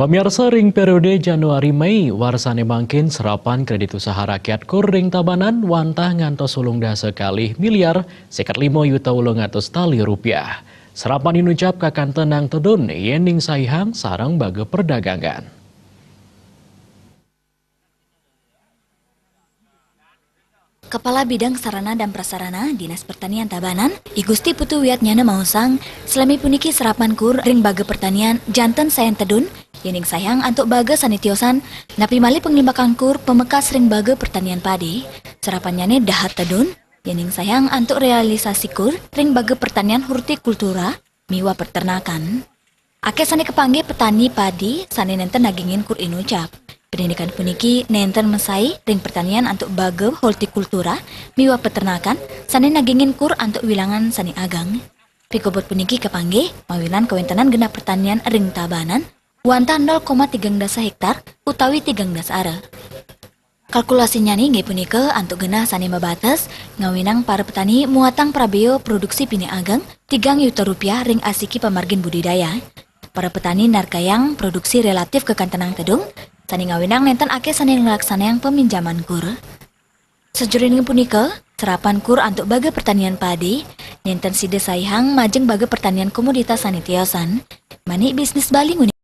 Pemirsa ring periode Januari-Mei warsane mangkin serapan kredit usaha rakyat kur ring tabanan wantah ngantos sulung dasa kali miliar sekat 5.800.000 tali rupiah. Serapan inucap kakan tenang tedun yening saihang sarang baga perdagangan. Kepala Bidang Sarana dan Prasarana Dinas Pertanian Tabanan, I Gusti Putu Wiatnyana Mausang, selami puniki serapan kur ring baga pertanian janten sayan tedun, yening sayang antuk baga sanitiosan, napi mali penglimbakang kur pemekas ring baga pertanian padi, serapannya dahat tedun, yening sayang antuk realisasi kur ring baga pertanian hortikultura, miwa peternakan. Ake sani kepanggih petani padi, sani nenten nagingin kur inucap. Pendidikan puniki nenten mesai ring pertanian antuk baga hortikultura, miwa peternakan, sani nagingin kur antuk wilangan sani agang. Pikobot puniki kepanggih, mawilan kewentanan genap pertanian ring tabanan, wantah 0,13 hektar utawi 13 are. Kalkulasinya nih nggih punika antuk genah sani mabatas, ngawinang para petani muatang prabeo produksi pini agang 3 juta rupiah ring asiki pamargin budidaya. Para petani narkayang produksi relatif ke kantenang tedung, sani ngawinang nenten ake sani ngelaksanayang peminjaman kur. Sejurin punika, serapan kur antuk baga pertanian padi, nenten side saihang majeng baga pertanian komoditas sanitiosan, mani bisnis Bali nguni.